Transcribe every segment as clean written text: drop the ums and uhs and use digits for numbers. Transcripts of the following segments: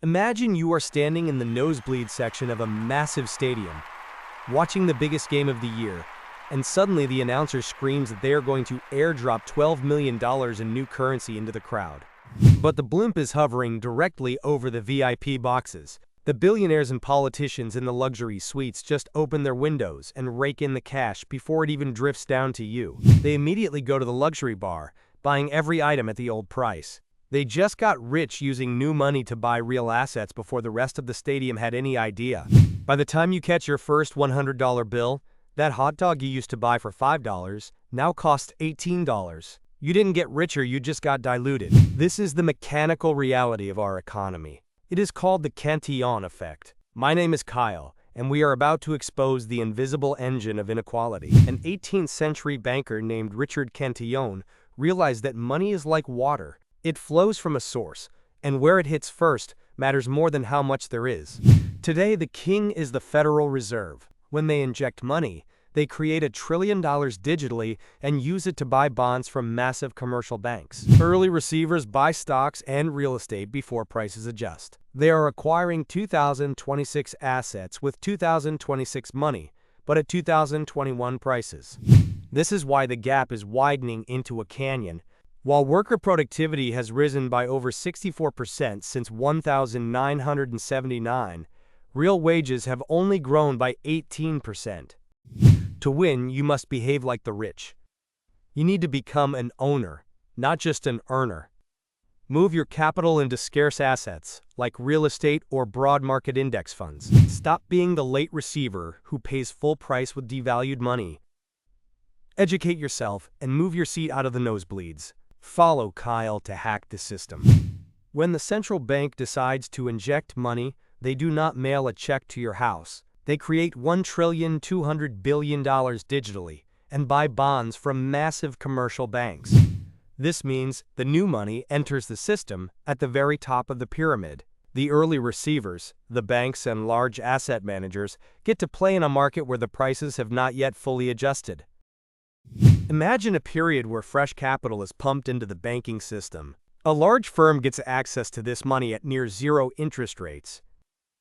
Imagine you are standing in the nosebleed section of a massive stadium, watching the biggest game of the year, and suddenly the announcer screams that they are going to airdrop $12 million in new currency into the crowd. But the blimp is hovering directly over the VIP boxes. The billionaires and politicians in the luxury suites just open their windows and rake in the cash before it even drifts down to you. They immediately go to the luxury bar, buying every item at the old price. They just got rich using new money to buy real assets before the rest of the stadium had any idea. By the time you catch your first $100 bill, that hot dog you used to buy for $5 now costs $18. You didn't get richer, you just got diluted. This is the mechanical reality of our economy. It is called the Cantillon Effect. My name is Kyle, and we are about to expose the invisible engine of inequality. An 18th century banker named Richard Cantillon realized that money is like water. It flows from a source, and where it hits first matters more than how much there is. Today, the king is the Federal Reserve. When they inject money, they create $1 trillion digitally and use it to buy bonds from massive commercial banks. Early receivers buy stocks and real estate before prices adjust. They are acquiring 2026 assets with 2026 money, but at 2021 prices. This is why the gap is widening into a canyon. While worker productivity has risen by over 64% since 1979, real wages have only grown by 18%. To win, you must behave like the rich. You need to become an owner, not just an earner. Move your capital into scarce assets, like real estate or broad market index funds. Stop being the late receiver who pays full price with devalued money. Educate yourself and move your seat out of the nosebleeds. Follow Kyle to hack the system. When the central bank decides to inject money, they do not mail a check to your house. They create $1,200 billion digitally and buy bonds from massive commercial banks. This means the new money enters the system at the very top of the pyramid. The early receivers, the banks and large asset managers, get to play in a market where the prices have not yet fully adjusted. Imagine a period where fresh capital is pumped into the banking system. A large firm gets access to this money at near zero interest rates.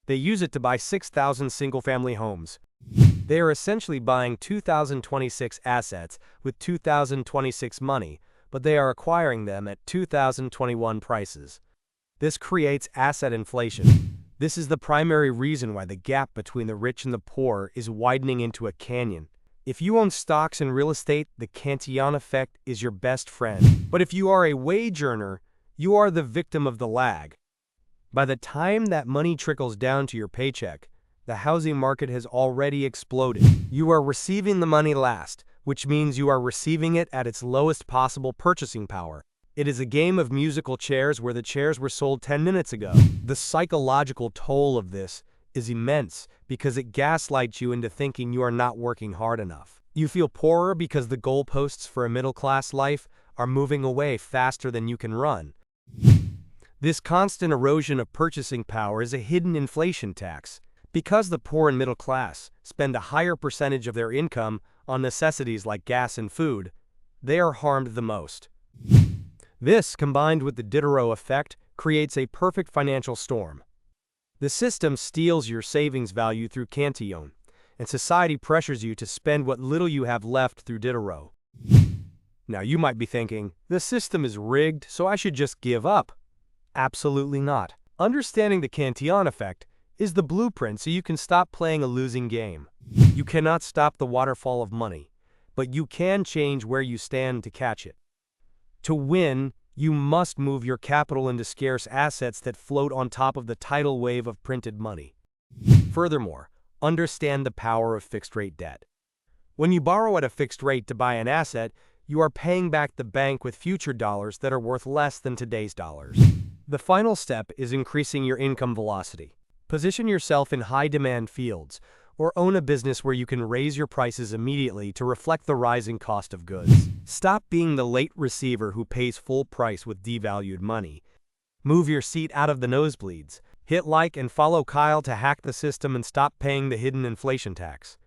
They use it to buy 6,000 single-family homes. They are essentially buying 2026 assets with 2026 money, but they are acquiring them at 2021 prices. This creates asset inflation. This is the primary reason why the gap between the rich and the poor is widening into a canyon. If you own stocks and real estate, the Cantillon effect is your best friend. But if you are a wage earner, you are the victim of the lag. By the time that money trickles down to your paycheck, the housing market has already exploded. You are receiving the money last, which means you are receiving it at its lowest possible purchasing power. It is a game of musical chairs where the chairs were sold 10 minutes ago. The psychological toll of this is immense because it gaslights you into thinking you are not working hard enough. You feel poorer because the goalposts for a middle-class life are moving away faster than you can run. This constant erosion of purchasing power is a hidden inflation tax. Because the poor and middle class spend a higher percentage of their income on necessities like gas and food, they are harmed the most. This, combined with the Diderot effect, creates a perfect financial storm. The system steals your savings value through Cantillon, and society pressures you to spend what little you have left through Diderot. Now you might be thinking, the system is rigged, so I should just give up. Absolutely not. Understanding the Cantillon effect is the blueprint so you can stop playing a losing game. You cannot stop the waterfall of money, but you can change where you stand to catch it. To win, you must move your capital into scarce assets that float on top of the tidal wave of printed money. Furthermore, understand the power of fixed-rate debt. When you borrow at a fixed rate to buy an asset, you are paying back the bank with future dollars that are worth less than today's dollars. The final step is increasing your income velocity. Position yourself in high-demand fields, or own a business where you can raise your prices immediately to reflect the rising cost of goods. Stop being the late receiver who pays full price with devalued money. Move your seat out of the nosebleeds. Hit like and follow Kyle to hack the system and stop paying the hidden inflation tax.